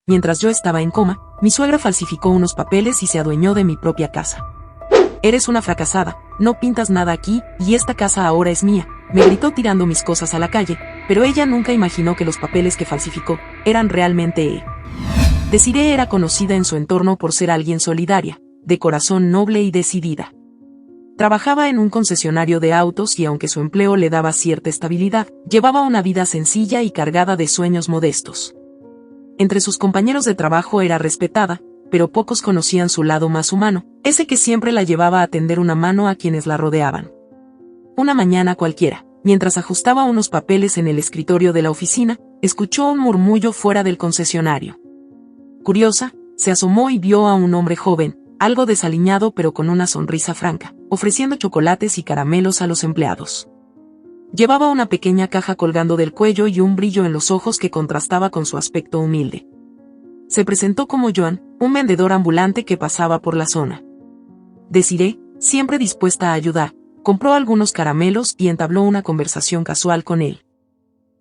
mientras yo estaba en coma, mi suegra falsificó unos papeles y se adueñó de mi propia casa. Eres una fracasada, no pintas nada aquí, y esta casa ahora es mía, me gritó tirando mis cosas a la calle, pero ella nunca imaginó que los papeles que falsificó eran realmente. Desiree era conocida en su entorno por ser alguien solidaria, de corazón noble y decidida. Trabajaba en un concesionario de autos y aunque su empleo le daba cierta estabilidad, llevaba una vida sencilla y cargada de sueños modestos. Entre sus compañeros de trabajo era respetada, pero pocos conocían su lado más humano, ese que siempre la llevaba a tender una mano a quienes la rodeaban. Una mañana cualquiera, mientras ajustaba unos papeles en el escritorio de la oficina, escuchó un murmullo fuera del concesionario. Curiosa, se asomó y vio a un hombre joven, algo desaliñado pero con una sonrisa franca, ofreciendo chocolates y caramelos a los empleados. Llevaba una pequeña caja colgando del cuello y un brillo en los ojos que contrastaba con su aspecto humilde. Se presentó como Joan, un vendedor ambulante que pasaba por la zona. Desiree, siempre dispuesta a ayudar, compró algunos caramelos y entabló una conversación casual con él.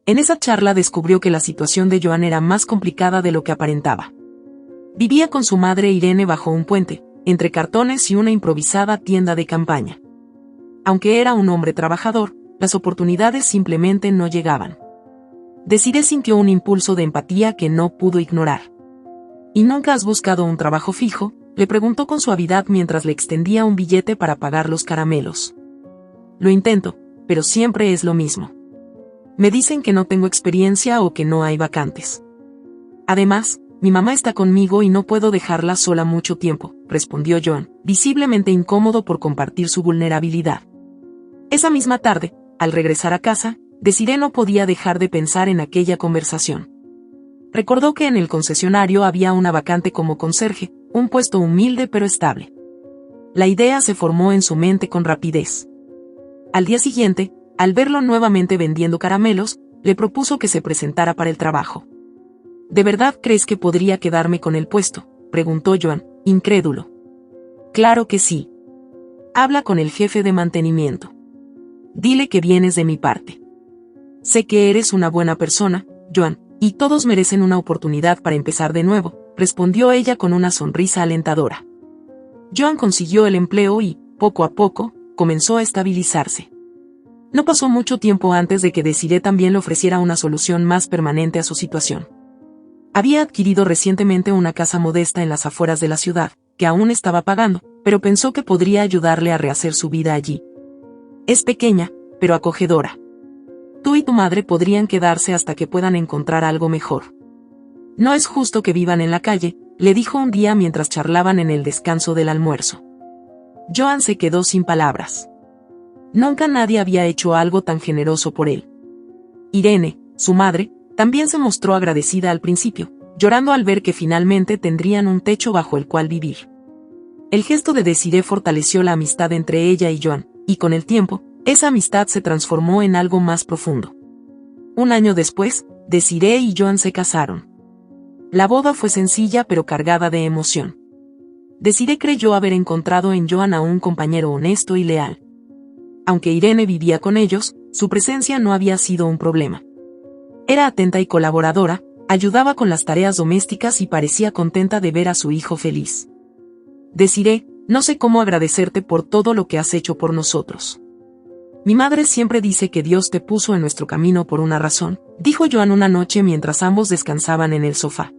En esa charla descubrió que la situación de Joan era más complicada de lo que aparentaba. Vivía con su madre Irene bajo un puente, entre cartones y una improvisada tienda de campaña. Aunque era un hombre trabajador, las oportunidades simplemente no llegaban. Desiree sintió un impulso de empatía que no pudo ignorar. ¿Y nunca has buscado un trabajo fijo?, le preguntó con suavidad mientras le extendía un billete para pagar los caramelos. Lo intento, pero siempre es lo mismo. Me dicen que no tengo experiencia o que no hay vacantes. Además, mi mamá está conmigo y no puedo dejarla sola mucho tiempo, respondió Joan, visiblemente incómodo por compartir su vulnerabilidad. Esa misma tarde, al regresar a casa, Desiree no podía dejar de pensar en aquella conversación. Recordó que en el concesionario había una vacante como conserje, un puesto humilde pero estable. La idea se formó en su mente con rapidez. Al día siguiente, al verlo nuevamente vendiendo caramelos, le propuso que se presentara para el trabajo. ¿De verdad crees que podría quedarme con el puesto?, preguntó Joan, incrédulo. Claro que sí. Habla con el jefe de mantenimiento. Dile que vienes de mi parte. Sé que eres una buena persona, Joan, y todos merecen una oportunidad para empezar de nuevo, respondió ella con una sonrisa alentadora. Joan consiguió el empleo y, poco a poco, comenzó a estabilizarse. No pasó mucho tiempo antes de que Desiree también le ofreciera una solución más permanente a su situación. Había adquirido recientemente una casa modesta en las afueras de la ciudad, que aún estaba pagando, pero pensó que podría ayudarle a rehacer su vida allí. Es pequeña, pero acogedora. Tú y tu madre podrían quedarse hasta que puedan encontrar algo mejor. No es justo que vivan en la calle, le dijo un día mientras charlaban en el descanso del almuerzo. Joan se quedó sin palabras. Nunca nadie había hecho algo tan generoso por él. Irene, su madre, también se mostró agradecida al principio, llorando al ver que finalmente tendrían un techo bajo el cual vivir. El gesto de Desiree fortaleció la amistad entre ella y Joan, y con el tiempo, esa amistad se transformó en algo más profundo. Un año después, Desiree y Joan se casaron. La boda fue sencilla pero cargada de emoción. Desiree creyó haber encontrado en Joan a un compañero honesto y leal. Aunque Irene vivía con ellos, su presencia no había sido un problema. Era atenta y colaboradora, ayudaba con las tareas domésticas y parecía contenta de ver a su hijo feliz. Desiree, no sé cómo agradecerte por todo lo que has hecho por nosotros. Mi madre siempre dice que Dios te puso en nuestro camino por una razón, dijo Joan una noche mientras ambos descansaban en el sofá.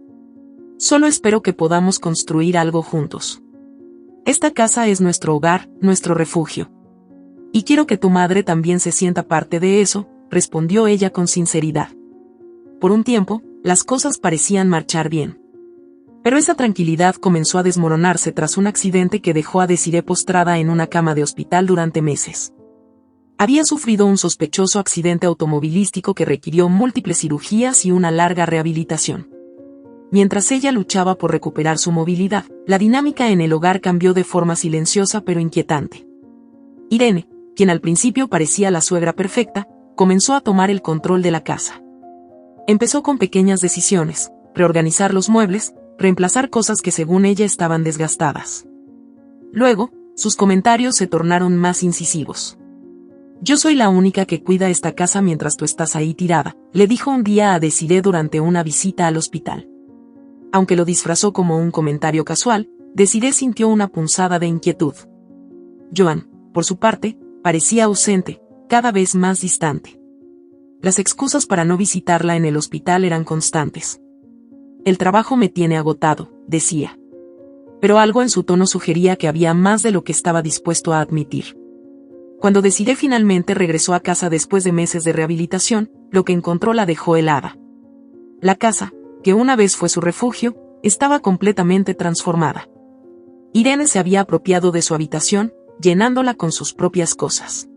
Solo espero que podamos construir algo juntos. Esta casa es nuestro hogar, nuestro refugio. Y quiero que tu madre también se sienta parte de eso, respondió ella con sinceridad. Por un tiempo, las cosas parecían marchar bien. Pero esa tranquilidad comenzó a desmoronarse tras un accidente que dejó a Desiree postrada en una cama de hospital durante meses. Había sufrido un sospechoso accidente automovilístico que requirió múltiples cirugías y una larga rehabilitación. Mientras ella luchaba por recuperar su movilidad, la dinámica en el hogar cambió de forma silenciosa pero inquietante. Irene, quien al principio parecía la suegra perfecta, comenzó a tomar el control de la casa. Empezó con pequeñas decisiones, reorganizar los muebles, reemplazar cosas que según ella estaban desgastadas. Luego, sus comentarios se tornaron más incisivos. Yo soy la única que cuida esta casa mientras tú estás ahí tirada, le dijo un día a Desiree durante una visita al hospital. Aunque lo disfrazó como un comentario casual, Desiree sintió una punzada de inquietud. Joan, por su parte, parecía ausente, cada vez más distante. Las excusas para no visitarla en el hospital eran constantes. El trabajo me tiene agotado, decía. Pero algo en su tono sugería que había más de lo que estaba dispuesto a admitir. Cuando Desiree finalmente regresó a casa después de meses de rehabilitación, lo que encontró la dejó helada. La casa, que una vez fue su refugio, estaba completamente transformada. Irene se había apropiado de su habitación, llenándola con sus propias cosas.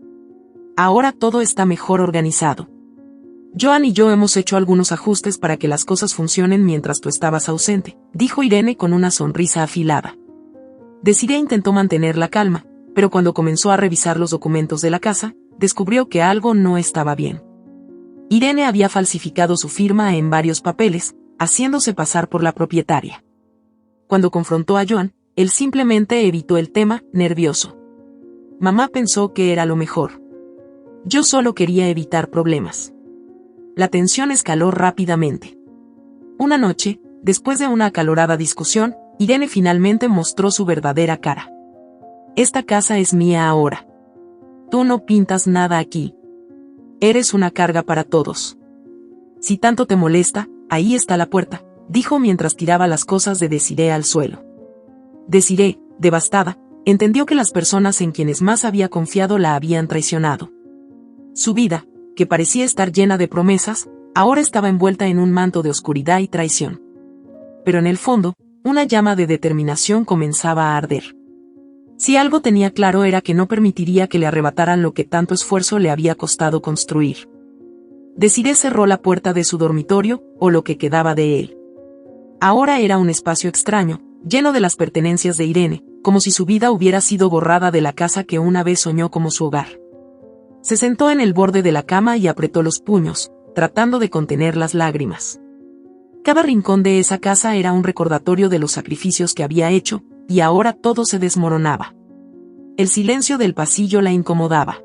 Ahora todo está mejor organizado. Joan y yo hemos hecho algunos ajustes para que las cosas funcionen mientras tú estabas ausente, dijo Irene con una sonrisa afilada. Desiree intentó mantener la calma, pero cuando comenzó a revisar los documentos de la casa, descubrió que algo no estaba bien. Irene había falsificado su firma en varios papeles, haciéndose pasar por la propietaria. Cuando confrontó a Joan, él simplemente evitó el tema, nervioso. Mamá pensó que era lo mejor. Yo solo quería evitar problemas. La tensión escaló rápidamente. Una noche, después de una acalorada discusión, Irene finalmente mostró su verdadera cara. Esta casa es mía ahora. Tú no pintas nada aquí. Eres una carga para todos. Si tanto te molesta, ahí está la puerta, dijo mientras tiraba las cosas de Desiree al suelo. Desiree, devastada, entendió que las personas en quienes más había confiado la habían traicionado. Su vida, que parecía estar llena de promesas, ahora estaba envuelta en un manto de oscuridad y traición. Pero en el fondo, una llama de determinación comenzaba a arder. Si algo tenía claro era que no permitiría que le arrebataran lo que tanto esfuerzo le había costado construir. Desiree cerró la puerta de su dormitorio, o lo que quedaba de él. Ahora era un espacio extraño, lleno de las pertenencias de Irene, como si su vida hubiera sido borrada de la casa que una vez soñó como su hogar. Se sentó en el borde de la cama y apretó los puños, tratando de contener las lágrimas. Cada rincón de esa casa era un recordatorio de los sacrificios que había hecho, y ahora todo se desmoronaba. El silencio del pasillo la incomodaba.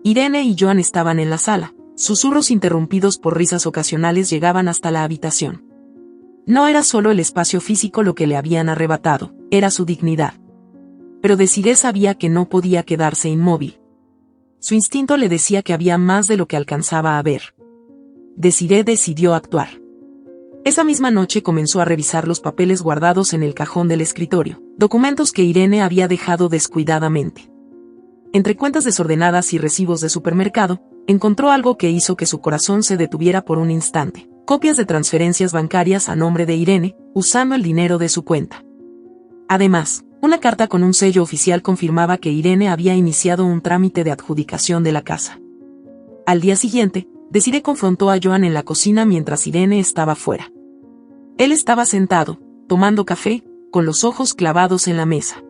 Irene y Joan estaban en la sala, susurros interrumpidos por risas ocasionales llegaban hasta la habitación. No era solo el espacio físico lo que le habían arrebatado, era su dignidad. Pero Desiree sabía que no podía quedarse inmóvil. Su instinto le decía que había más de lo que alcanzaba a ver. Desiree decidió actuar. Esa misma noche comenzó a revisar los papeles guardados en el cajón del escritorio, documentos que Irene había dejado descuidadamente. Entre cuentas desordenadas y recibos de supermercado, encontró algo que hizo que su corazón se detuviera por un instante: copias de transferencias bancarias a nombre de Irene, usando el dinero de su cuenta. Además, una carta con un sello oficial confirmaba que Irene había iniciado un trámite de adjudicación de la casa. Al día siguiente, Desiree confrontó a Joan en la cocina mientras Irene estaba fuera. Él estaba sentado, tomando café, con los ojos clavados en la mesa.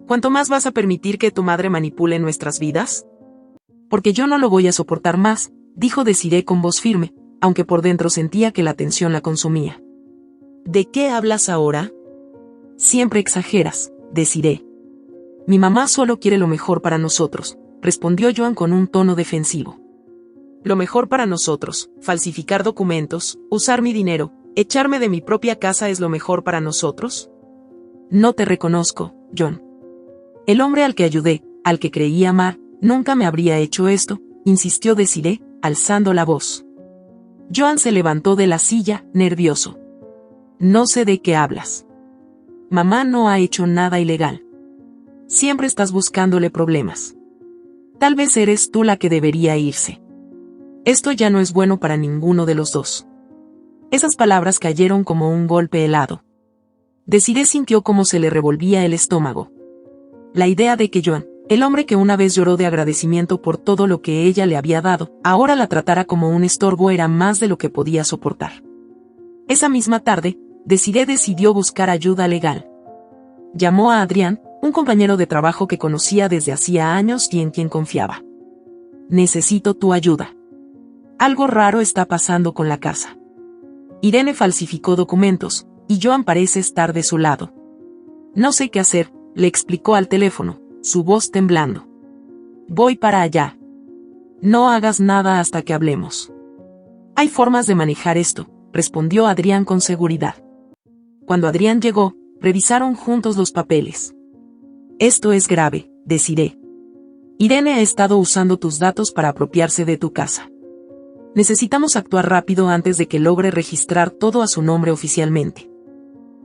¿Cuánto más vas a permitir que tu madre manipule nuestras vidas? Porque yo no lo voy a soportar más, dijo Desiree con voz firme, aunque por dentro sentía que la tensión la consumía. ¿De qué hablas ahora? Siempre exageras, Desiree. Mi mamá solo quiere lo mejor para nosotros, respondió Joan con un tono defensivo. Lo mejor para nosotros, falsificar documentos, usar mi dinero, echarme de mi propia casa es lo mejor para nosotros. No te reconozco, Joan. El hombre al que ayudé, al que creí amar, nunca me habría hecho esto, insistió Desiree, alzando la voz. Joan se levantó de la silla, nervioso. No sé de qué hablas. Mamá no ha hecho nada ilegal. Siempre estás buscándole problemas. Tal vez eres tú la que debería irse. Esto ya no es bueno para ninguno de los dos. Esas palabras cayeron como un golpe helado. Desiree sintió cómo se le revolvía el estómago. La idea de que Joan, el hombre que una vez lloró de agradecimiento por todo lo que ella le había dado, ahora la tratara como un estorbo era más de lo que podía soportar. Esa misma tarde, Desiree decidió buscar ayuda legal. Llamó a Adrián, un compañero de trabajo que conocía desde hacía años y en quien confiaba. Necesito tu ayuda. Algo raro está pasando con la casa. Irene falsificó documentos, y Joan parece estar de su lado. No sé qué hacer, le explicó al teléfono, su voz temblando. Voy para allá. No hagas nada hasta que hablemos. Hay formas de manejar esto, respondió Adrián con seguridad. Cuando Adrián llegó, revisaron juntos los papeles. Esto es grave, Desiree. Irene ha estado usando tus datos para apropiarse de tu casa. Necesitamos actuar rápido antes de que logre registrar todo a su nombre oficialmente.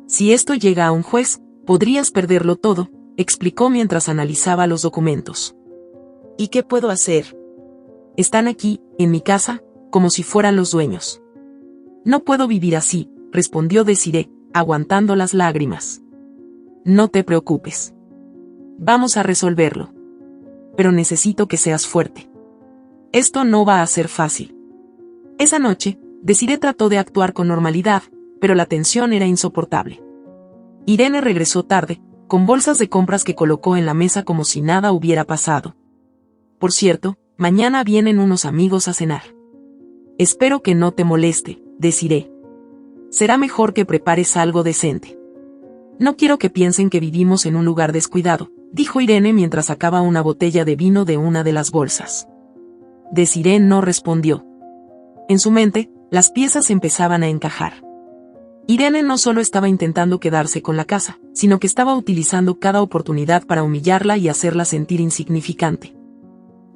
Si esto llega a un juez, podrías perderlo todo, explicó mientras analizaba los documentos. ¿Y qué puedo hacer? Están aquí, en mi casa, como si fueran los dueños. No puedo vivir así, respondió Desiree, aguantando las lágrimas. No te preocupes. Vamos a resolverlo. Pero necesito que seas fuerte. Esto no va a ser fácil. Esa noche, Desiree trató de actuar con normalidad, pero la tensión era insoportable. Irene regresó tarde, con bolsas de compras que colocó en la mesa como si nada hubiera pasado. Por cierto, mañana vienen unos amigos a cenar. Espero que no te moleste, Desiree. Será mejor que prepares algo decente. No quiero que piensen que vivimos en un lugar descuidado, dijo Irene mientras sacaba una botella de vino de una de las bolsas. Desiree no respondió. En su mente, las piezas empezaban a encajar. Irene no solo estaba intentando quedarse con la casa, sino que estaba utilizando cada oportunidad para humillarla y hacerla sentir insignificante.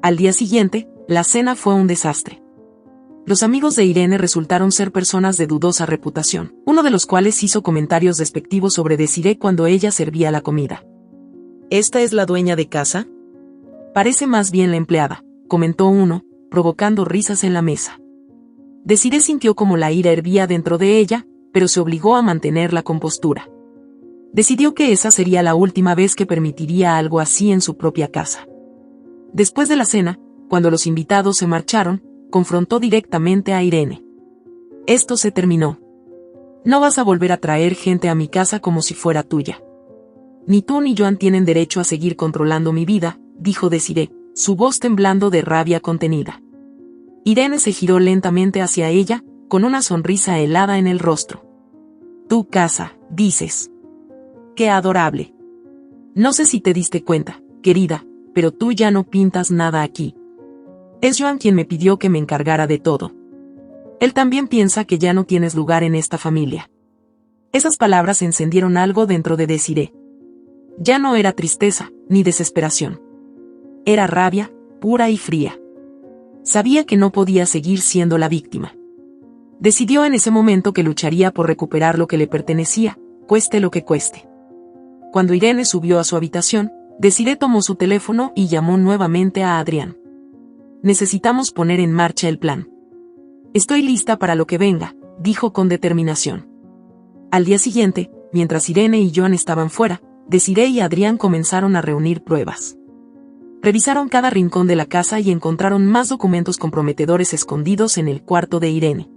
Al día siguiente, la cena fue un desastre. Los amigos de Irene resultaron ser personas de dudosa reputación, uno de los cuales hizo comentarios despectivos sobre Desiree cuando ella servía la comida. ¿Esta es la dueña de casa? Parece más bien la empleada, comentó uno, provocando risas en la mesa. Desiree sintió como la ira hervía dentro de ella, pero se obligó a mantener la compostura. Decidió que esa sería la última vez que permitiría algo así en su propia casa. Después de la cena, cuando los invitados se marcharon, confrontó directamente a Irene. Esto se terminó. No vas a volver a traer gente a mi casa como si fuera tuya. Ni tú ni Joan tienen derecho a seguir controlando mi vida, dijo Desiree, su voz temblando de rabia contenida. Irene se giró lentamente hacia ella, con una sonrisa helada en el rostro. Tu casa, dices. Qué adorable. No sé si te diste cuenta, querida, pero tú ya no pintas nada aquí. Es Joan quien me pidió que me encargara de todo. Él también piensa que ya no tienes lugar en esta familia. Esas palabras encendieron algo dentro de Desiree. Ya no era tristeza, ni desesperación. Era rabia, pura y fría. Sabía que no podía seguir siendo la víctima. Decidió en ese momento que lucharía por recuperar lo que le pertenecía, cueste lo que cueste. Cuando Irene subió a su habitación, Desiree tomó su teléfono y llamó nuevamente a Adrián. Necesitamos poner en marcha el plan. Estoy lista para lo que venga, dijo con determinación. Al día siguiente, mientras Irene y Joan estaban fuera, Desiree y Adrián comenzaron a reunir pruebas. Revisaron cada rincón de la casa y encontraron más documentos comprometedores escondidos en el cuarto de Irene.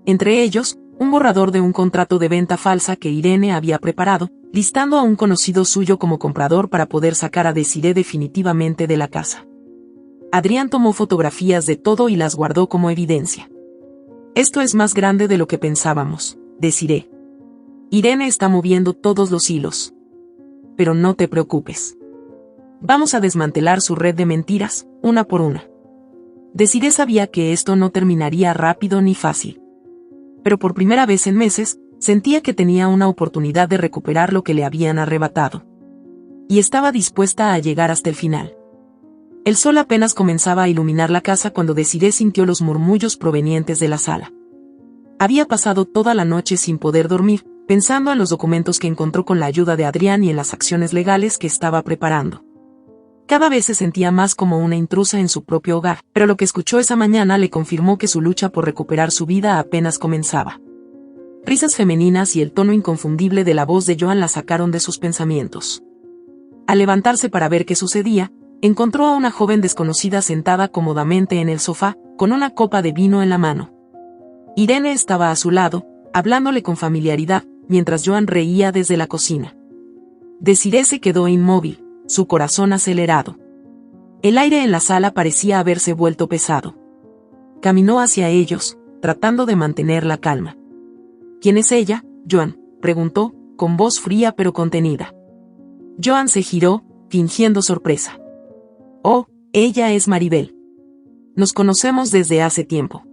Entre ellos, un borrador de un contrato de venta falsa que Irene había preparado, listando a un conocido suyo como comprador para poder sacar a Desiree definitivamente de la casa. Adrián tomó fotografías de todo y las guardó como evidencia. Esto es más grande de lo que pensábamos, Desiree. Irene está moviendo todos los hilos. Pero no te preocupes. Vamos a desmantelar su red de mentiras, una por una. Desiree sabía que esto no terminaría rápido ni fácil. Pero por primera vez en meses, sentía que tenía una oportunidad de recuperar lo que le habían arrebatado. Y estaba dispuesta a llegar hasta el final. El sol apenas comenzaba a iluminar la casa cuando Desiree sintió los murmullos provenientes de la sala. Había pasado toda la noche sin poder dormir, pensando en los documentos que encontró con la ayuda de Adrián y en las acciones legales que estaba preparando. Cada vez se sentía más como una intrusa en su propio hogar, pero lo que escuchó esa mañana le confirmó que su lucha por recuperar su vida apenas comenzaba. Risas femeninas y el tono inconfundible de la voz de Joan la sacaron de sus pensamientos. Al levantarse para ver qué sucedía, encontró a una joven desconocida sentada cómodamente en el sofá, con una copa de vino en la mano. Irene estaba a su lado, hablándole con familiaridad, mientras Joan reía desde la cocina. Desiree se quedó inmóvil, su corazón acelerado. El aire en la sala parecía haberse vuelto pesado. Caminó hacia ellos, tratando de mantener la calma. ¿Quién es ella, Joan?, preguntó, con voz fría pero contenida. Joan se giró, fingiendo sorpresa. Oh, ella es Maribel. Nos conocemos desde hace tiempo.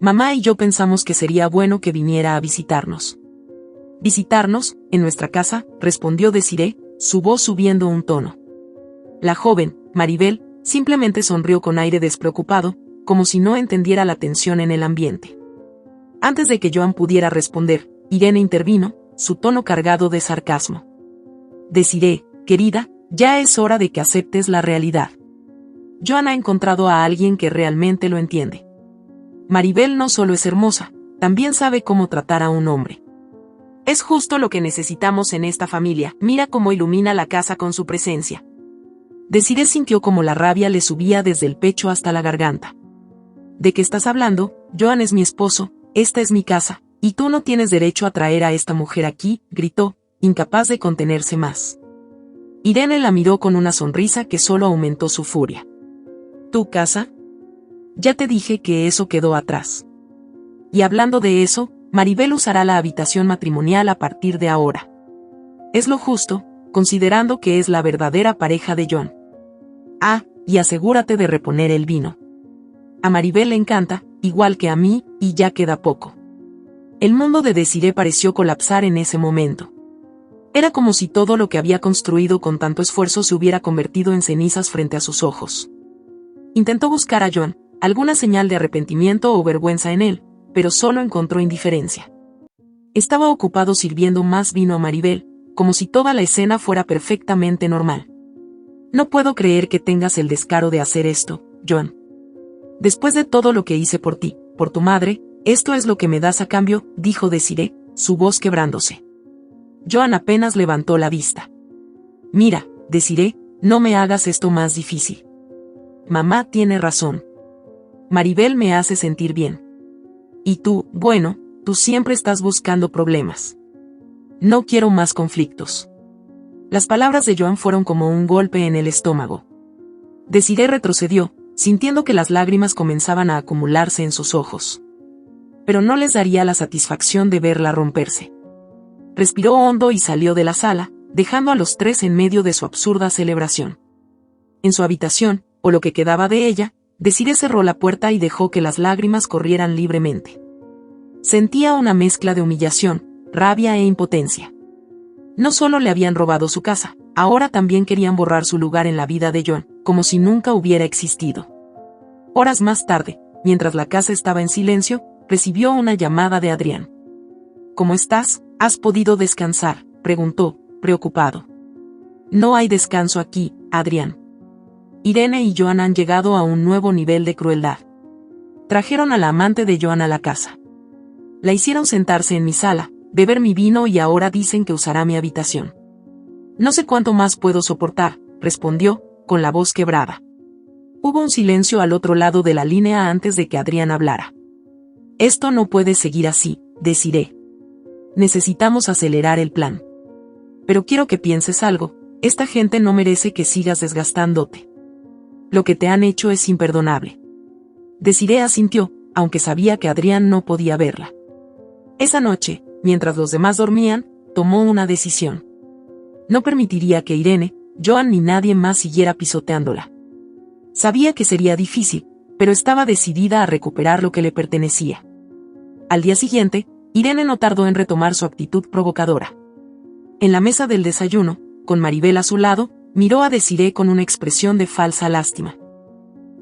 Mamá y yo pensamos que sería bueno que viniera a visitarnos. Visitarnos, en nuestra casa, respondió Desiree, su voz subiendo un tono. La joven, Maribel, simplemente sonrió con aire despreocupado, como si no entendiera la tensión en el ambiente. Antes de que Joan pudiera responder, Irene intervino, su tono cargado de sarcasmo. Desiree, querida, ya es hora de que aceptes la realidad. Joan ha encontrado a alguien que realmente lo entiende. Maribel no solo es hermosa, también sabe cómo tratar a un hombre. Es justo lo que necesitamos en esta familia, mira cómo ilumina la casa con su presencia. Desiree sintió como la rabia le subía desde el pecho hasta la garganta. ¿De qué estás hablando? Joan es mi esposo, esta es mi casa, y tú no tienes derecho a traer a esta mujer aquí, gritó, incapaz de contenerse más. Irene la miró con una sonrisa que solo aumentó su furia. ¿Tu casa? Ya te dije que eso quedó atrás. Y hablando de eso, Maribel usará la habitación matrimonial a partir de ahora. Es lo justo, considerando que es la verdadera pareja de Joan. Ah, y asegúrate de reponer el vino. A Maribel le encanta, igual que a mí, y ya queda poco. El mundo de Desiree pareció colapsar en ese momento. Era como si todo lo que había construido con tanto esfuerzo se hubiera convertido en cenizas frente a sus ojos. Intentó buscar a Joan, alguna señal de arrepentimiento o vergüenza en él, pero solo encontró indiferencia. Estaba ocupado sirviendo más vino a Maribel, como si toda la escena fuera perfectamente normal. No puedo creer que tengas el descaro de hacer esto, Joan. Después de todo lo que hice por ti, por tu madre, esto es lo que me das a cambio, dijo Desiree, su voz quebrándose. Joan apenas levantó la vista. Mira, Desiree, no me hagas esto más difícil. Mamá tiene razón. Maribel me hace sentir bien. Y tú, bueno, tú siempre estás buscando problemas. No quiero más conflictos. Las palabras de Joan fueron como un golpe en el estómago. Desiree retrocedió, sintiendo que las lágrimas comenzaban a acumularse en sus ojos. Pero no les daría la satisfacción de verla romperse. Respiró hondo y salió de la sala, dejando a los tres en medio de su absurda celebración. En su habitación, o lo que quedaba de ella, Desiree cerró la puerta y dejó que las lágrimas corrieran libremente. Sentía una mezcla de humillación, rabia e impotencia. No solo le habían robado su casa, ahora también querían borrar su lugar en la vida de Joan, como si nunca hubiera existido. Horas más tarde, mientras la casa estaba en silencio, recibió una llamada de Adrián. ¿Cómo estás? ¿Has podido descansar?, preguntó, preocupado. No hay descanso aquí, Adrián. Irene y Joan han llegado a un nuevo nivel de crueldad. Trajeron a la amante de Joan a la casa. La hicieron sentarse en mi sala, beber mi vino y ahora dicen que usará mi habitación. No sé cuánto más puedo soportar, respondió, con la voz quebrada. Hubo un silencio al otro lado de la línea antes de que Adrián hablara. Esto no puede seguir así, Desiree. Necesitamos acelerar el plan. Pero quiero que pienses algo, esta gente no merece que sigas desgastándote. Lo que te han hecho es imperdonable. Desiree asintió, aunque sabía que Adrián no podía verla. Esa noche, mientras los demás dormían, tomó una decisión. No permitiría que Irene, Joan ni nadie más siguiera pisoteándola. Sabía que sería difícil, pero estaba decidida a recuperar lo que le pertenecía. Al día siguiente, Irene no tardó en retomar su actitud provocadora. En la mesa del desayuno, con Maribel a su lado, miró a Desiree con una expresión de falsa lástima.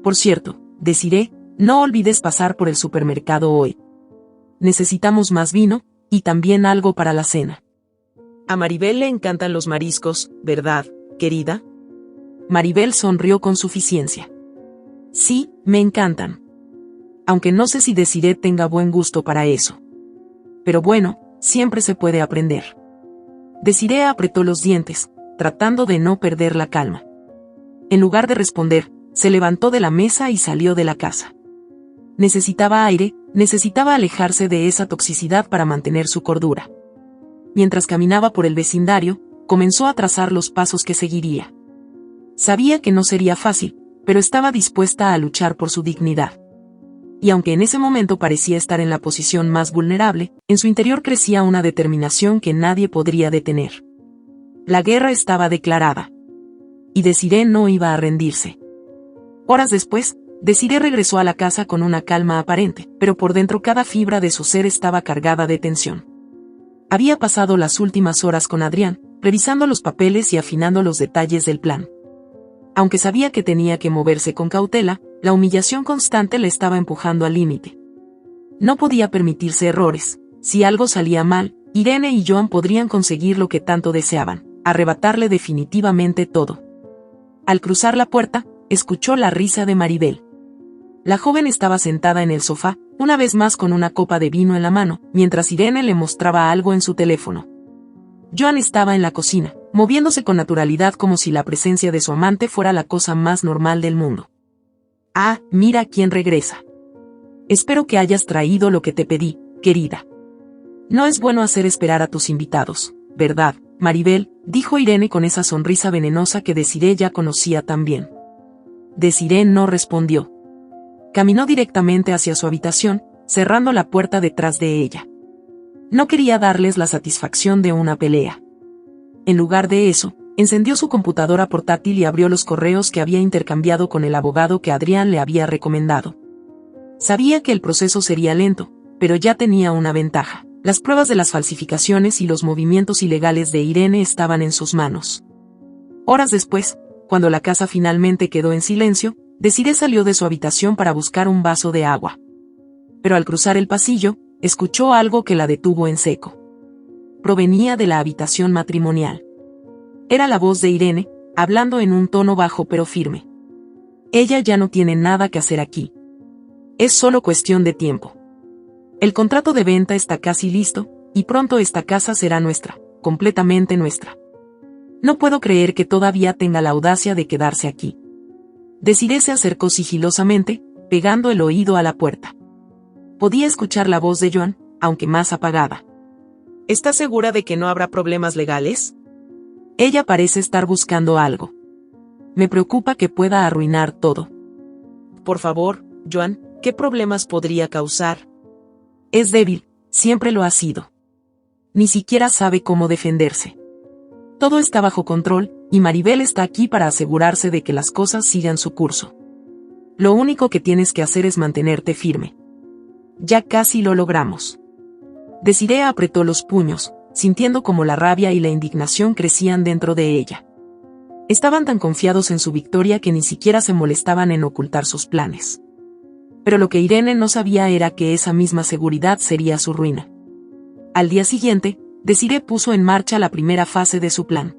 Por cierto, Desiree, no olvides pasar por el supermercado hoy. Necesitamos más vino, y también algo para la cena. A Maribel le encantan los mariscos, ¿verdad, querida? Maribel sonrió con suficiencia. Sí, me encantan. Aunque no sé si Desiree tenga buen gusto para eso. Pero bueno, siempre se puede aprender. Desiree apretó los dientes, tratando de no perder la calma. En lugar de responder, se levantó de la mesa y salió de la casa. Necesitaba aire, necesitaba alejarse de esa toxicidad para mantener su cordura. Mientras caminaba por el vecindario, comenzó a trazar los pasos que seguiría. Sabía que no sería fácil, pero estaba dispuesta a luchar por su dignidad. Y aunque en ese momento parecía estar en la posición más vulnerable, en su interior crecía una determinación que nadie podría detener. La guerra estaba declarada. Y Desiree no iba a rendirse. Horas después, Desiree regresó a la casa con una calma aparente, pero por dentro cada fibra de su ser estaba cargada de tensión. Había pasado las últimas horas con Adrián, revisando los papeles y afinando los detalles del plan. Aunque sabía que tenía que moverse con cautela, la humillación constante le estaba empujando al límite. No podía permitirse errores. Si algo salía mal, Irene y Joan podrían conseguir lo que tanto deseaban, arrebatarle definitivamente todo. Al cruzar la puerta, escuchó la risa de Maribel. La joven estaba sentada en el sofá, una vez más con una copa de vino en la mano, mientras Irene le mostraba algo en su teléfono. Joan estaba en la cocina, moviéndose con naturalidad como si la presencia de su amante fuera la cosa más normal del mundo. Ah, mira quién regresa. Espero que hayas traído lo que te pedí, querida. No es bueno hacer esperar a tus invitados, ¿verdad, Maribel?, dijo Irene con esa sonrisa venenosa que Desiree ya conocía tan bien. Desiree no respondió. Caminó directamente hacia su habitación, cerrando la puerta detrás de ella. No quería darles la satisfacción de una pelea. En lugar de eso, encendió su computadora portátil y abrió los correos que había intercambiado con el abogado que Adrián le había recomendado. Sabía que el proceso sería lento, pero ya tenía una ventaja. Las pruebas de las falsificaciones y los movimientos ilegales de Irene estaban en sus manos. Horas después, cuando la casa finalmente quedó en silencio, Desiree salió de su habitación para buscar un vaso de agua. Pero al cruzar el pasillo, escuchó algo que la detuvo en seco. Provenía de la habitación matrimonial. Era la voz de Irene, hablando en un tono bajo pero firme. Ella ya no tiene nada que hacer aquí. Es solo cuestión de tiempo. El contrato de venta está casi listo, y pronto esta casa será nuestra, completamente nuestra. No puedo creer que todavía tenga la audacia de quedarse aquí. Desiree se acercó sigilosamente, pegando el oído a la puerta. Podía escuchar la voz de Joan, aunque más apagada. ¿Estás segura de que no habrá problemas legales? Ella parece estar buscando algo. Me preocupa que pueda arruinar todo. Por favor, Joan, ¿qué problemas podría causar? Es débil, siempre lo ha sido. Ni siquiera sabe cómo defenderse. Todo está bajo control, y Maribel está aquí para asegurarse de que las cosas sigan su curso. Lo único que tienes que hacer es mantenerte firme. Ya casi lo logramos. Desiree apretó los puños, sintiendo como la rabia y la indignación crecían dentro de ella. Estaban tan confiados en su victoria que ni siquiera se molestaban en ocultar sus planes. Pero lo que Irene no sabía era que esa misma seguridad sería su ruina. Al día siguiente, Desiree puso en marcha la primera fase de su plan.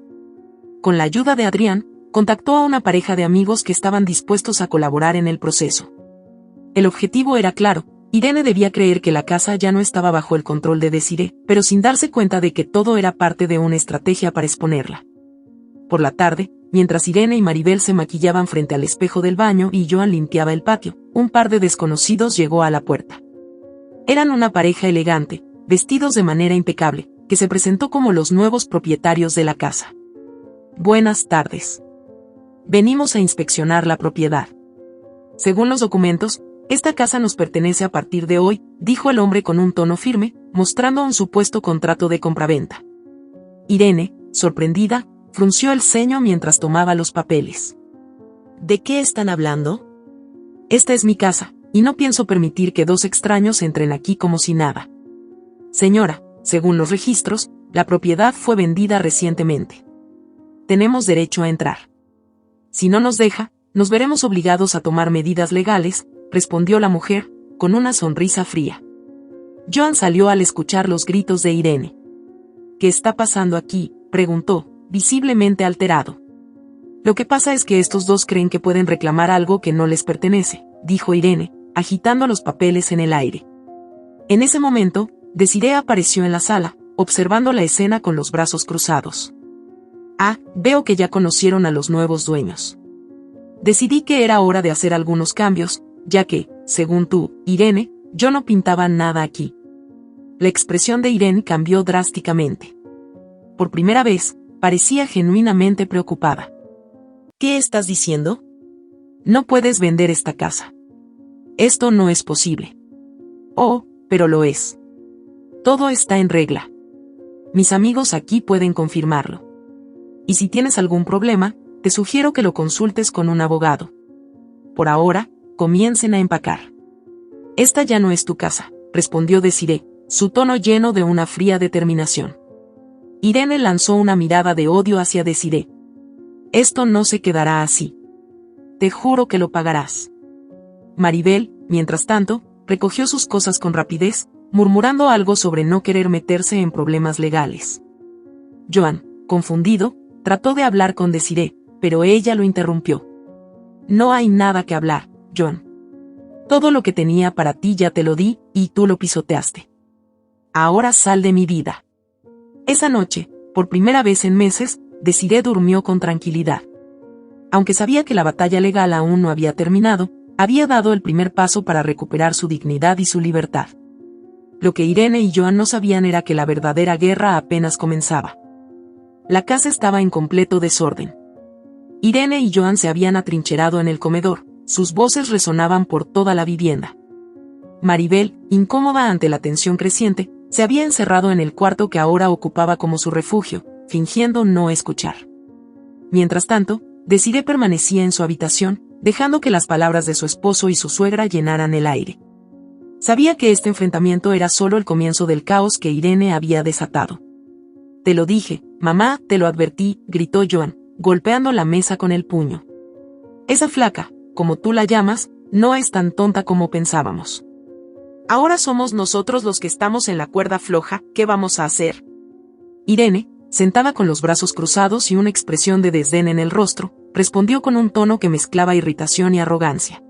Con la ayuda de Adrián, contactó a una pareja de amigos que estaban dispuestos a colaborar en el proceso. El objetivo era claro. Irene debía creer que la casa ya no estaba bajo el control de Desiree, pero sin darse cuenta de que todo era parte de una estrategia para exponerla. Por la tarde, mientras Irene y Maribel se maquillaban frente al espejo del baño y Joan limpiaba el patio, un par de desconocidos llegó a la puerta. Eran una pareja elegante, vestidos de manera impecable, que se presentó como los nuevos propietarios de la casa. Buenas tardes. Venimos a inspeccionar la propiedad. Según los documentos, esta casa nos pertenece a partir de hoy, dijo el hombre con un tono firme, mostrando un supuesto contrato de compraventa. Irene, sorprendida, frunció el ceño mientras tomaba los papeles. ¿De qué están hablando? Esta es mi casa, y no pienso permitir que dos extraños entren aquí como si nada. Señora, según los registros, la propiedad fue vendida recientemente. Tenemos derecho a entrar. Si no nos deja, nos veremos obligados a tomar medidas legales, respondió la mujer, con una sonrisa fría. Joan salió al escuchar los gritos de Irene. ¿Qué está pasando aquí?, preguntó, visiblemente alterado. Lo que pasa es que estos dos creen que pueden reclamar algo que no les pertenece, dijo Irene, agitando los papeles en el aire. En ese momento, Desiree apareció en la sala, observando la escena con los brazos cruzados. Ah, veo que ya conocieron a los nuevos dueños. Decidí que era hora de hacer algunos cambios, ya que, según tú, Irene, yo no pintaba nada aquí. La expresión de Irene cambió drásticamente. Por primera vez, parecía genuinamente preocupada. ¿Qué estás diciendo? No puedes vender esta casa. Esto no es posible. Oh, pero lo es. Todo está en regla. Mis amigos aquí pueden confirmarlo. Y si tienes algún problema, te sugiero que lo consultes con un abogado. Por ahora, comiencen a empacar. Esta ya no es tu casa, respondió Desiree, su tono lleno de una fría determinación. Irene lanzó una mirada de odio hacia Desiree. Esto no se quedará así. Te juro que lo pagarás. Maribel, mientras tanto, recogió sus cosas con rapidez, murmurando algo sobre no querer meterse en problemas legales. Joan, confundido, trató de hablar con Desiree, pero ella lo interrumpió. No hay nada que hablar, Joan. Todo lo que tenía para ti ya te lo di, y tú lo pisoteaste. Ahora sal de mi vida. Esa noche, por primera vez en meses, Desiree durmió con tranquilidad. Aunque sabía que la batalla legal aún no había terminado, había dado el primer paso para recuperar su dignidad y su libertad. Lo que Irene y Joan no sabían era que la verdadera guerra apenas comenzaba. La casa estaba en completo desorden. Irene y Joan se habían atrincherado en el comedor, sus voces resonaban por toda la vivienda. Maribel, incómoda ante la tensión creciente, se había encerrado en el cuarto que ahora ocupaba como su refugio, fingiendo no escuchar. Mientras tanto, Desiree permanecía en su habitación, dejando que las palabras de su esposo y su suegra llenaran el aire. Sabía que este enfrentamiento era solo el comienzo del caos que Irene había desatado. Te lo dije, mamá, te lo advertí, gritó Joan, golpeando la mesa con el puño. Esa flaca, como tú la llamas, no es tan tonta como pensábamos. Ahora somos nosotros los que estamos en la cuerda floja, ¿qué vamos a hacer? Irene, sentada con los brazos cruzados y una expresión de desdén en el rostro, respondió con un tono que mezclaba irritación y arrogancia.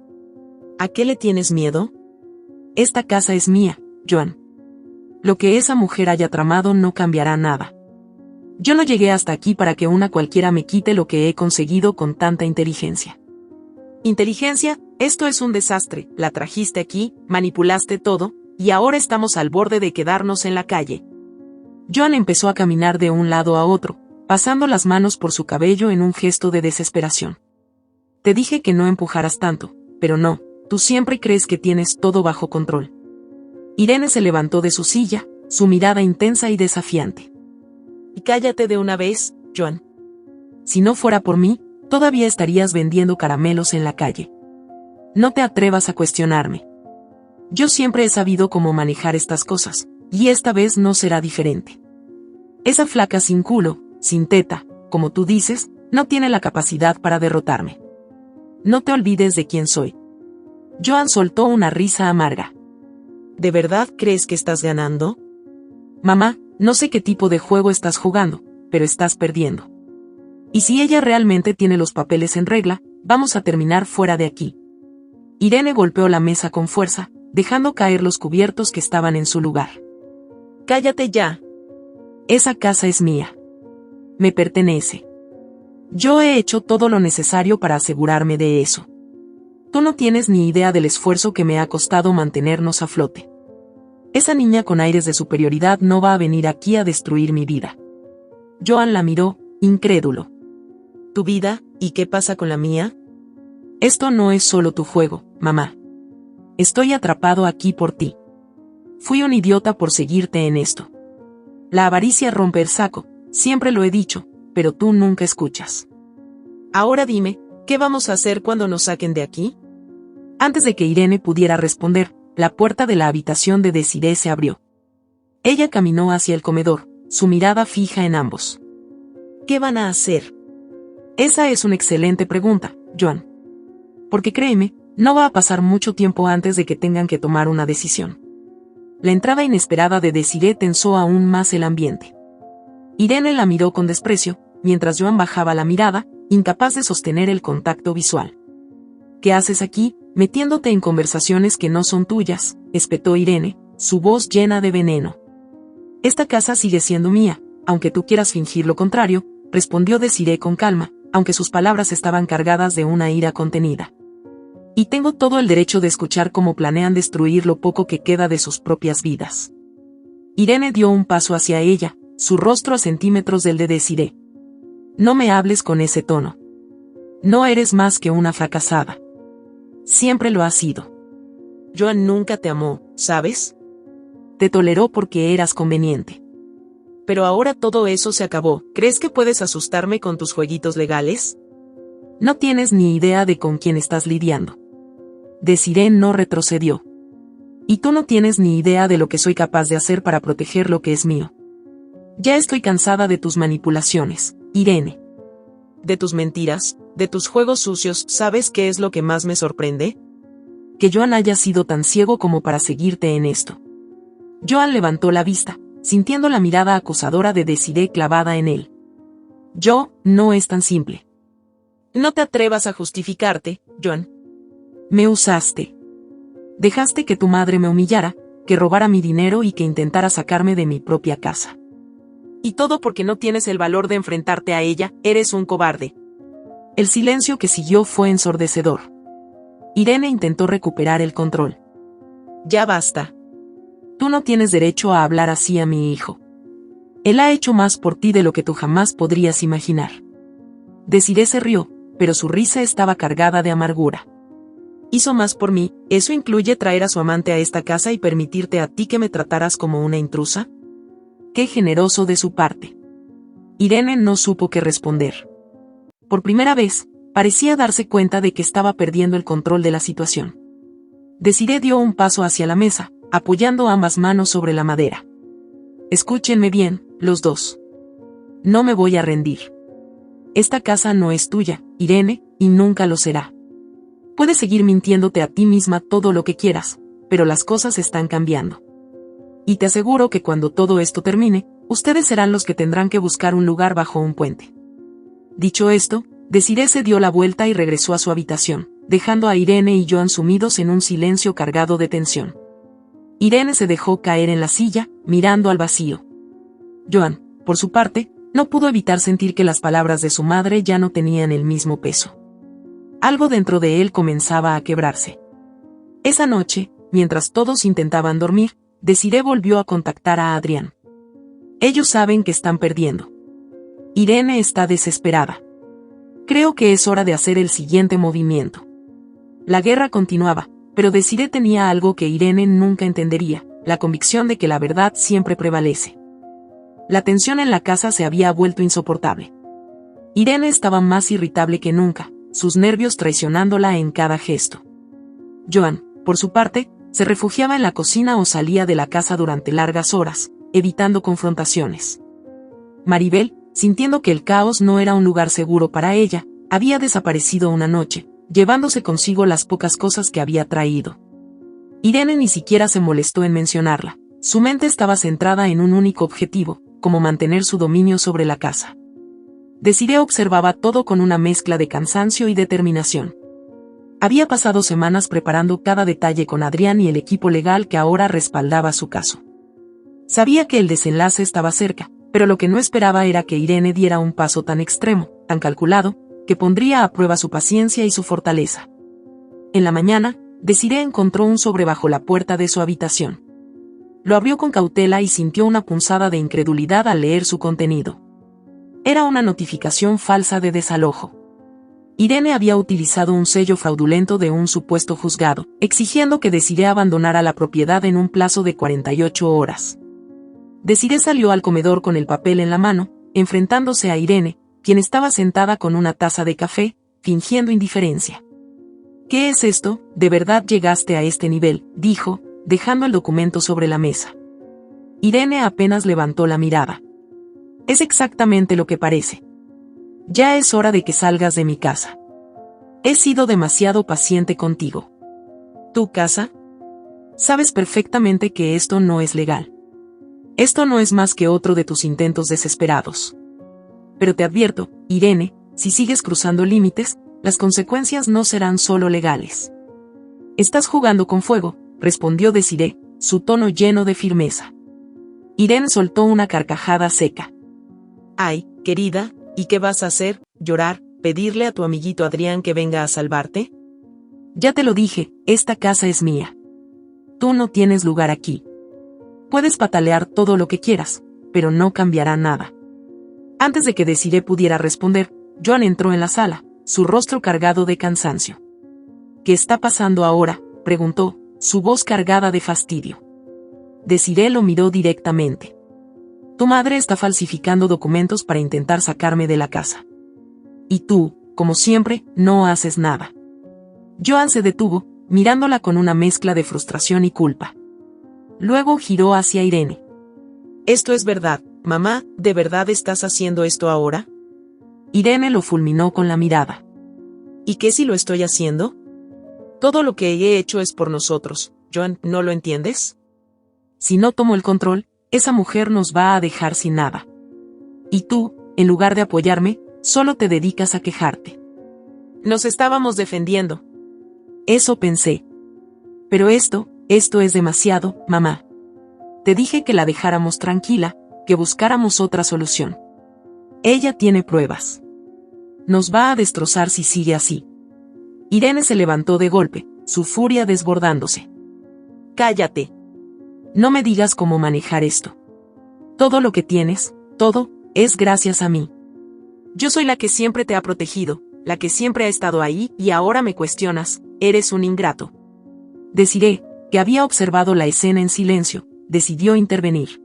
¿A qué le tienes miedo? Esta casa es mía, Joan. Lo que esa mujer haya tramado no cambiará nada. Yo no llegué hasta aquí para que una cualquiera me quite lo que he conseguido con tanta inteligencia. ¿Inteligencia? Esto es un desastre, la trajiste aquí, manipulaste todo, y ahora estamos al borde de quedarnos en la calle. Joan empezó a caminar de un lado a otro, pasando las manos por su cabello en un gesto de desesperación. Te dije que no empujaras tanto, pero no, tú siempre crees que tienes todo bajo control. Irene se levantó de su silla, su mirada intensa y desafiante. Y cállate de una vez, Joan. Si no fuera por mí, todavía estarías vendiendo caramelos en la calle. No te atrevas a cuestionarme. Yo siempre he sabido cómo manejar estas cosas, y esta vez no será diferente. Esa flaca sin culo, sin teta, como tú dices, no tiene la capacidad para derrotarme. No te olvides de quién soy. Joan soltó una risa amarga. ¿De verdad crees que estás ganando? Mamá, no sé qué tipo de juego estás jugando, pero estás perdiendo. Y si ella realmente tiene los papeles en regla, vamos a terminar fuera de aquí. Irene golpeó la mesa con fuerza, dejando caer los cubiertos que estaban en su lugar. Cállate ya. Esa casa es mía. Me pertenece. Yo he hecho todo lo necesario para asegurarme de eso. Tú no tienes ni idea del esfuerzo que me ha costado mantenernos a flote. Esa niña con aires de superioridad no va a venir aquí a destruir mi vida. Joan la miró, incrédulo. ¿Tu vida? ¿Y qué pasa con la mía? Esto no es solo tu juego, mamá. Estoy atrapado aquí por ti. Fui un idiota por seguirte en esto. La avaricia rompe el saco, siempre lo he dicho, pero tú nunca escuchas. Ahora dime, ¿qué vamos a hacer cuando nos saquen de aquí? Antes de que Irene pudiera responder, la puerta de la habitación de Desiree se abrió. Ella caminó hacia el comedor, su mirada fija en ambos. ¿Qué van a hacer? Esa es una excelente pregunta, Joan. Porque créeme, no va a pasar mucho tiempo antes de que tengan que tomar una decisión. La entrada inesperada de Desiree tensó aún más el ambiente. Irene la miró con desprecio, mientras Joan bajaba la mirada, incapaz de sostener el contacto visual. ¿Qué haces aquí, metiéndote en conversaciones que no son tuyas?, espetó Irene, su voz llena de veneno. Esta casa sigue siendo mía, aunque tú quieras fingir lo contrario, respondió Desiree con calma, aunque sus palabras estaban cargadas de una ira contenida. Y tengo todo el derecho de escuchar cómo planean destruir lo poco que queda de sus propias vidas. Irene dio un paso hacia ella, su rostro a centímetros del de Desiree. No me hables con ese tono. No eres más que una fracasada. Siempre lo has sido. Joan nunca te amó, ¿sabes? Te toleró porque eras conveniente. Pero ahora todo eso se acabó. ¿Crees que puedes asustarme con tus jueguitos legales? No tienes ni idea de con quién estás lidiando. Desiree no retrocedió. Y tú no tienes ni idea de lo que soy capaz de hacer para proteger lo que es mío. Ya estoy cansada de tus manipulaciones, Irene. De tus mentiras, de tus juegos sucios. ¿Sabes qué es lo que más me sorprende? Que Joan haya sido tan ciego como para seguirte en esto. Joan levantó la vista, sintiendo la mirada acusadora de Desiree clavada en él. No es tan simple. No te atrevas a justificarte, Joan. Me usaste. Dejaste que tu madre me humillara, que robara mi dinero y que intentara sacarme de mi propia casa. Y todo porque no tienes el valor de enfrentarte a ella, eres un cobarde. El silencio que siguió fue ensordecedor. Irene intentó recuperar el control. Ya basta. Tú no tienes derecho a hablar así a mi hijo. Él ha hecho más por ti de lo que tú jamás podrías imaginar. Desiree se rió, pero su risa estaba cargada de amargura. Hizo más por mí, ¿eso incluye traer a su amante a esta casa y permitirte a ti que me trataras como una intrusa? Qué generoso de su parte. Irene no supo qué responder. Por primera vez, parecía darse cuenta de que estaba perdiendo el control de la situación. Desiree dio un paso hacia la mesa, apoyando ambas manos sobre la madera. Escúchenme bien, los dos. No me voy a rendir. Esta casa no es tuya, Irene, y nunca lo será. Puedes seguir mintiéndote a ti misma todo lo que quieras, pero las cosas están cambiando. Y te aseguro que cuando todo esto termine, ustedes serán los que tendrán que buscar un lugar bajo un puente. Dicho esto, Desiree se dio la vuelta y regresó a su habitación, dejando a Irene y Joan sumidos en un silencio cargado de tensión. Irene se dejó caer en la silla, mirando al vacío. Joan, por su parte, no pudo evitar sentir que las palabras de su madre ya no tenían el mismo peso. Algo dentro de él comenzaba a quebrarse. Esa noche, mientras todos intentaban dormir, Desiree volvió a contactar a Adrián. Ellos saben que están perdiendo. Irene está desesperada. Creo que es hora de hacer el siguiente movimiento. La guerra continuaba, pero Desiree tenía algo que Irene nunca entendería, la convicción de que la verdad siempre prevalece. La tensión en la casa se había vuelto insoportable. Irene estaba más irritable que nunca, sus nervios traicionándola en cada gesto. Joan, por su parte, se refugiaba en la cocina o salía de la casa durante largas horas, evitando confrontaciones. Maribel, sintiendo que el caos no era un lugar seguro para ella, había desaparecido una noche, llevándose consigo las pocas cosas que había traído. Irene ni siquiera se molestó en mencionarla, su mente estaba centrada en un único objetivo, como mantener su dominio sobre la casa. Desiree observaba todo con una mezcla de cansancio y determinación. Había pasado semanas preparando cada detalle con Adrián y el equipo legal que ahora respaldaba su caso. Sabía que el desenlace estaba cerca, pero lo que no esperaba era que Irene diera un paso tan extremo, tan calculado, que pondría a prueba su paciencia y su fortaleza. En la mañana, Desiree encontró un sobre bajo la puerta de su habitación. Lo abrió con cautela y sintió una punzada de incredulidad al leer su contenido. Era una notificación falsa de desalojo. Irene había utilizado un sello fraudulento de un supuesto juzgado, exigiendo que Desiree abandonara la propiedad en un plazo de 48 horas. Desiree salió al comedor con el papel en la mano, enfrentándose a Irene, quien estaba sentada con una taza de café, fingiendo indiferencia. ¿Qué es esto? ¿De verdad llegaste a este nivel?, dijo, dejando el documento sobre la mesa. Irene apenas levantó la mirada. Es exactamente lo que parece. Ya es hora de que salgas de mi casa. He sido demasiado paciente contigo. ¿Tu casa? Sabes perfectamente que esto no es legal. Esto no es más que otro de tus intentos desesperados. Pero te advierto, Irene, si sigues cruzando límites, las consecuencias no serán solo legales. Estás jugando con fuego, respondió Desiree, su tono lleno de firmeza. Irene soltó una carcajada seca. Ay, querida, ¿y qué vas a hacer? ¿Llorar? ¿Pedirle a tu amiguito Adrián que venga a salvarte? Ya te lo dije, esta casa es mía. Tú no tienes lugar aquí. Puedes patalear todo lo que quieras, pero no cambiará nada. Antes de que Desiree pudiera responder, Joan entró en la sala, su rostro cargado de cansancio. ¿Qué está pasando ahora?, preguntó, su voz cargada de fastidio. Desiree lo miró directamente. Tu madre está falsificando documentos para intentar sacarme de la casa. Y tú, como siempre, no haces nada. Joan se detuvo, mirándola con una mezcla de frustración y culpa. Luego giró hacia Irene. Esto es verdad, mamá, ¿de verdad estás haciendo esto ahora? Irene lo fulminó con la mirada. ¿Y qué si lo estoy haciendo? Todo lo que he hecho es por nosotros, Joan, ¿no lo entiendes? Si no tomo el control, esa mujer nos va a dejar sin nada. Y tú, en lugar de apoyarme, solo te dedicas a quejarte. Nos estábamos defendiendo. Eso pensé. Pero esto es demasiado, mamá. Te dije que la dejáramos tranquila, que buscáramos otra solución. Ella tiene pruebas. Nos va a destrozar si sigue así. Irene se levantó de golpe, su furia desbordándose. Cállate. No me digas cómo manejar esto. Todo lo que tienes, todo, es gracias a mí. Yo soy la que siempre te ha protegido, la que siempre ha estado ahí, y ahora me cuestionas, eres un ingrato. Desiree, que había observado la escena en silencio, decidió intervenir.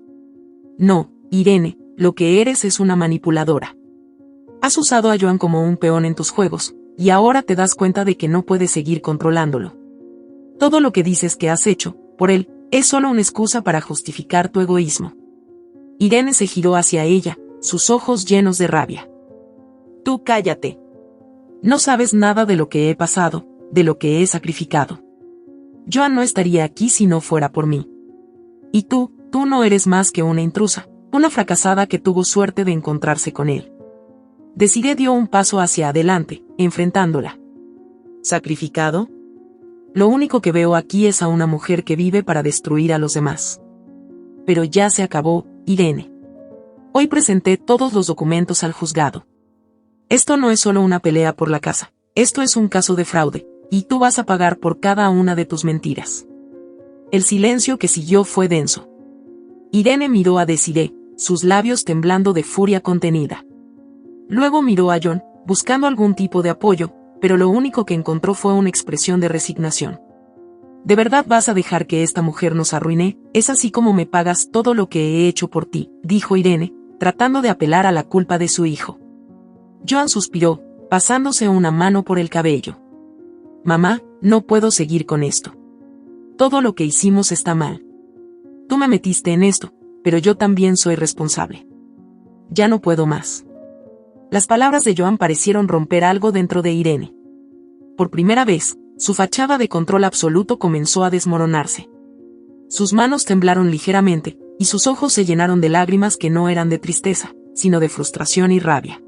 No, Irene, lo que eres es una manipuladora. Has usado a Joan como un peón en tus juegos, y ahora te das cuenta de que no puedes seguir controlándolo. Todo lo que dices que has hecho, por él, es solo una excusa para justificar tu egoísmo. Irene se giró hacia ella, sus ojos llenos de rabia. Tú cállate. No sabes nada de lo que he pasado, de lo que he sacrificado. Joan no estaría aquí si no fuera por mí. Y tú no eres más que una intrusa, una fracasada que tuvo suerte de encontrarse con él. Desiree dio un paso hacia adelante, enfrentándola. ¿Sacrificado? Lo único que veo aquí es a una mujer que vive para destruir a los demás. Pero ya se acabó, Irene. Hoy presenté todos los documentos al juzgado. Esto no es solo una pelea por la casa, esto es un caso de fraude, y tú vas a pagar por cada una de tus mentiras. El silencio que siguió fue denso. Irene miró a Desiree, sus labios temblando de furia contenida. Luego miró a John, buscando algún tipo de apoyo, pero lo único que encontró fue una expresión de resignación. ¿De verdad vas a dejar que esta mujer nos arruine? Es así como me pagas todo lo que he hecho por ti, dijo Irene, tratando de apelar a la culpa de su hijo. Joan suspiró, pasándose una mano por el cabello. Mamá, no puedo seguir con esto. Todo lo que hicimos está mal. Tú me metiste en esto, pero yo también soy responsable. Ya no puedo más. Las palabras de Joan parecieron romper algo dentro de Irene. Por primera vez, su fachada de control absoluto comenzó a desmoronarse. Sus manos temblaron ligeramente, y sus ojos se llenaron de lágrimas que no eran de tristeza, sino de frustración y rabia.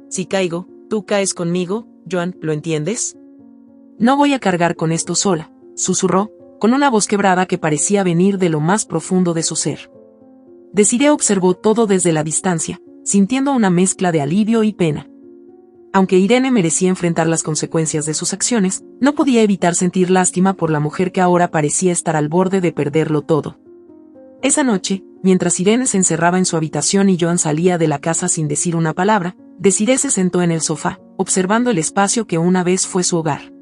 Si caigo, tú caes conmigo, Joan, ¿lo entiendes? No voy a cargar con esto sola, susurró, con una voz quebrada que parecía venir de lo más profundo de su ser. Desiree observó todo desde la distancia, sintiendo una mezcla de alivio y pena. Aunque Irene merecía enfrentar las consecuencias de sus acciones, no podía evitar sentir lástima por la mujer que ahora parecía estar al borde de perderlo todo. Esa noche, mientras Irene se encerraba en su habitación y Joan salía de la casa sin decir una palabra, Desiree se sentó en el sofá, observando el espacio que una vez fue su hogar.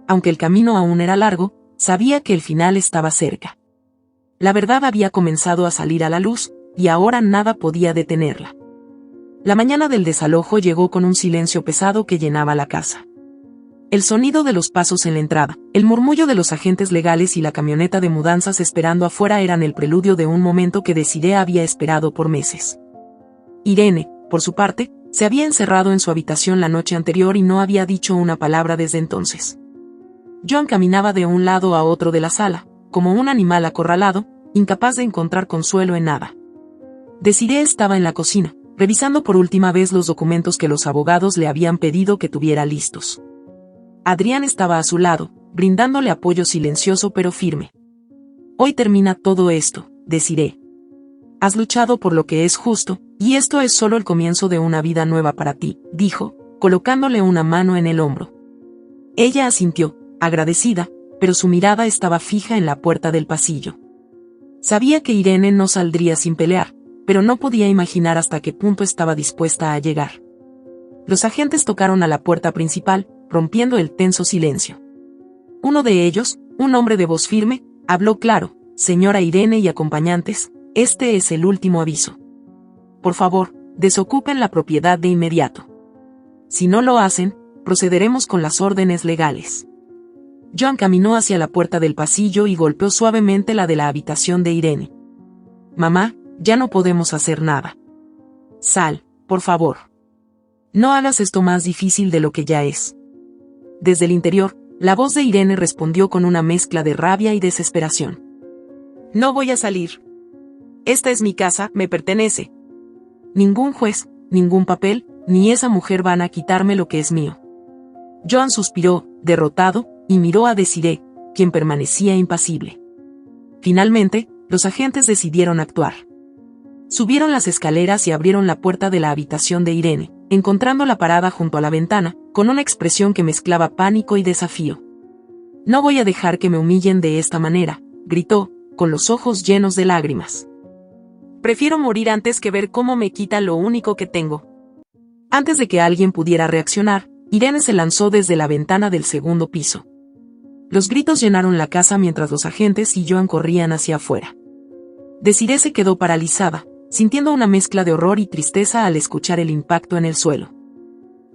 Aunque el camino aún era largo, sabía que el final estaba cerca. La verdad había comenzado a salir a la luz, y ahora nada podía detenerla. La mañana del desalojo llegó con un silencio pesado que llenaba la casa. El sonido de los pasos en la entrada, el murmullo de los agentes legales y la camioneta de mudanzas esperando afuera eran el preludio de un momento que Desiree había esperado por meses. Irene, por su parte, se había encerrado en su habitación la noche anterior y no había dicho una palabra desde entonces. Joan caminaba de un lado a otro de la sala, como un animal acorralado, incapaz de encontrar consuelo en nada. Desiree estaba en la cocina, revisando por última vez los documentos que los abogados le habían pedido que tuviera listos. Adrián estaba a su lado, brindándole apoyo silencioso pero firme. Hoy termina todo esto, Desiree. Has luchado por lo que es justo, y esto es solo el comienzo de una vida nueva para ti, dijo, colocándole una mano en el hombro. Ella asintió, agradecida, pero su mirada estaba fija en la puerta del pasillo. Sabía que Irene no saldría sin pelear, pero no podía imaginar hasta qué punto estaba dispuesta a llegar. Los agentes tocaron a la puerta principal, rompiendo el tenso silencio. Uno de ellos, un hombre de voz firme, habló claro: señora Irene y acompañantes, este es el último aviso. Por favor, desocupen la propiedad de inmediato. Si no lo hacen, procederemos con las órdenes legales. Joan caminó hacia la puerta del pasillo y golpeó suavemente la de la habitación de Irene. Mamá, ya no podemos hacer nada. Sal, por favor. No hagas esto más difícil de lo que ya es. Desde el interior, la voz de Irene respondió con una mezcla de rabia y desesperación. No voy a salir. Esta es mi casa, me pertenece. Ningún juez, ningún papel, ni esa mujer van a quitarme lo que es mío. Joan suspiró, derrotado, y miró a Desiree, quien permanecía impasible. Finalmente, los agentes decidieron actuar. Subieron las escaleras y abrieron la puerta de la habitación de Irene, encontrándola parada junto a la ventana, con una expresión que mezclaba pánico y desafío. No voy a dejar que me humillen de esta manera, gritó, con los ojos llenos de lágrimas. Prefiero morir antes que ver cómo me quitan lo único que tengo. Antes de que alguien pudiera reaccionar, Irene se lanzó desde la ventana del segundo piso. Los gritos llenaron la casa mientras los agentes y Joan corrían hacia afuera. Desiree se quedó paralizada, sintiendo una mezcla de horror y tristeza al escuchar el impacto en el suelo.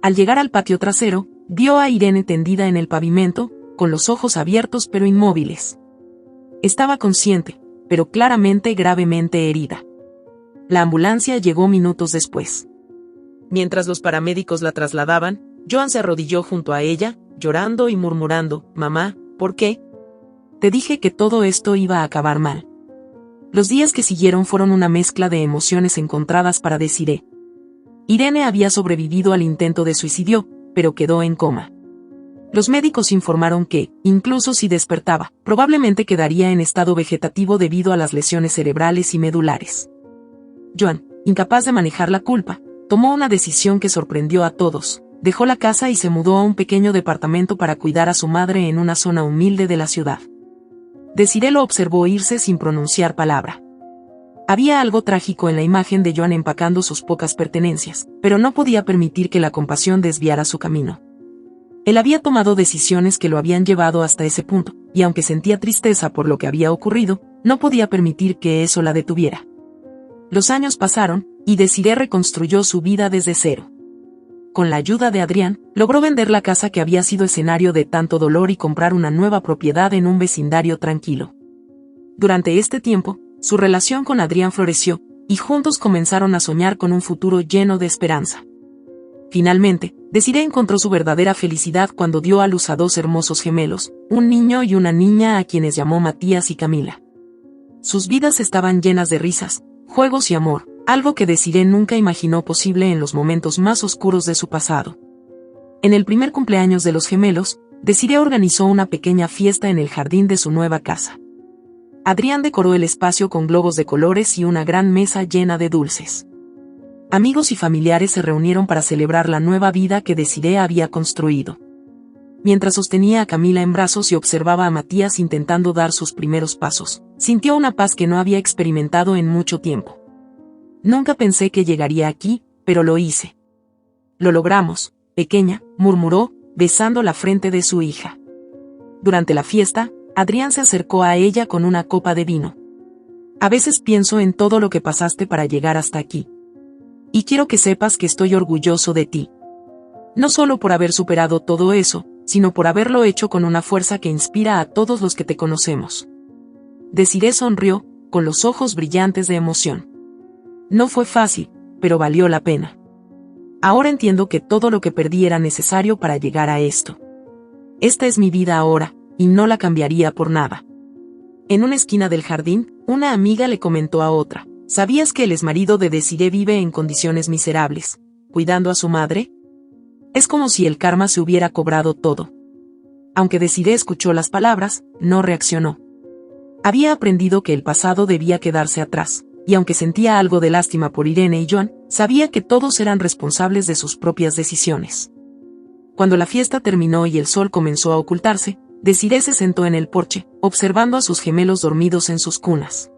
Al llegar al patio trasero, vio a Irene tendida en el pavimento, con los ojos abiertos pero inmóviles. Estaba consciente, pero claramente gravemente herida. La ambulancia llegó minutos después. Mientras los paramédicos la trasladaban, Joan se arrodilló junto a ella, llorando y murmurando, «Mamá, ¿por qué? Te dije que todo esto iba a acabar mal». Los días que siguieron fueron una mezcla de emociones encontradas para Desiree. Irene había sobrevivido al intento de suicidio, pero quedó en coma. Los médicos informaron que, incluso si despertaba, probablemente quedaría en estado vegetativo debido a las lesiones cerebrales y medulares. Joan, incapaz de manejar la culpa, tomó una decisión que sorprendió a todos. Dejó la casa y se mudó a un pequeño departamento para cuidar a su madre en una zona humilde de la ciudad. Desiree lo observó irse sin pronunciar palabra. Había algo trágico en la imagen de Joan empacando sus pocas pertenencias, pero no podía permitir que la compasión desviara su camino. Él había tomado decisiones que lo habían llevado hasta ese punto, y aunque sentía tristeza por lo que había ocurrido, no podía permitir que eso la detuviera. Los años pasaron, y Desiree reconstruyó su vida desde cero. Con la ayuda de Adrián, logró vender la casa que había sido escenario de tanto dolor y comprar una nueva propiedad en un vecindario tranquilo. Durante este tiempo, su relación con Adrián floreció, y juntos comenzaron a soñar con un futuro lleno de esperanza. Finalmente, Desiree encontró su verdadera felicidad cuando dio a luz a dos hermosos gemelos, un niño y una niña a quienes llamó Matías y Camila. Sus vidas estaban llenas de risas, juegos y amor, algo que Desiree nunca imaginó posible en los momentos más oscuros de su pasado. En el primer cumpleaños de los gemelos, Desiree organizó una pequeña fiesta en el jardín de su nueva casa. Adrián decoró el espacio con globos de colores y una gran mesa llena de dulces. Amigos y familiares se reunieron para celebrar la nueva vida que Desiree había construido. Mientras sostenía a Camila en brazos y observaba a Matías intentando dar sus primeros pasos, sintió una paz que no había experimentado en mucho tiempo. Nunca pensé que llegaría aquí, pero lo hice. Lo logramos, pequeña, murmuró, besando la frente de su hija. Durante la fiesta, Adrián se acercó a ella con una copa de vino. A veces pienso en todo lo que pasaste para llegar hasta aquí. Y quiero que sepas que estoy orgulloso de ti. No solo por haber superado todo eso, sino por haberlo hecho con una fuerza que inspira a todos los que te conocemos. Desiree sonrió, con los ojos brillantes de emoción. No fue fácil, pero valió la pena. Ahora entiendo que todo lo que perdí era necesario para llegar a esto. Esta es mi vida ahora, y no la cambiaría por nada. En una esquina del jardín, una amiga le comentó a otra, ¿sabías que el exmarido de Desiree vive en condiciones miserables, cuidando a su madre? Es como si el karma se hubiera cobrado todo. Aunque Desiree escuchó las palabras, no reaccionó. Había aprendido que el pasado debía quedarse atrás, y aunque sentía algo de lástima por Irene y Joan, sabía que todos eran responsables de sus propias decisiones. Cuando la fiesta terminó y el sol comenzó a ocultarse, Desiree se sentó en el porche, observando a sus gemelos dormidos en sus cunas.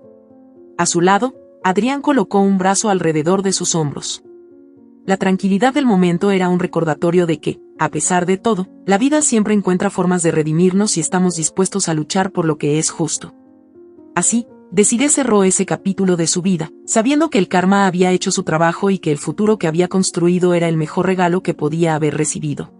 A su lado, Adrián colocó un brazo alrededor de sus hombros. La tranquilidad del momento era un recordatorio de que, a pesar de todo, la vida siempre encuentra formas de redimirnos si estamos dispuestos a luchar por lo que es justo. Así, Desiree cerró ese capítulo de su vida, sabiendo que el karma había hecho su trabajo y que el futuro que había construido era el mejor regalo que podía haber recibido.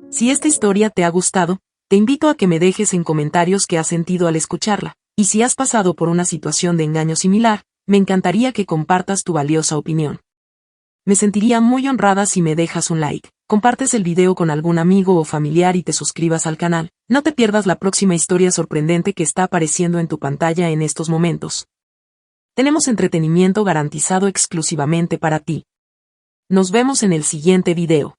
Si esta historia te ha gustado, Te invito a que me dejes en comentarios qué has sentido al escucharla, y si has pasado por una situación de engaño similar, me encantaría que compartas tu valiosa opinión. Me sentiría muy honrada si me dejas un like, compartes el video con algún amigo o familiar y te suscribas al canal. No te pierdas la próxima historia sorprendente que está apareciendo en tu pantalla en estos momentos. Tenemos entretenimiento garantizado exclusivamente para ti. Nos vemos en el siguiente video.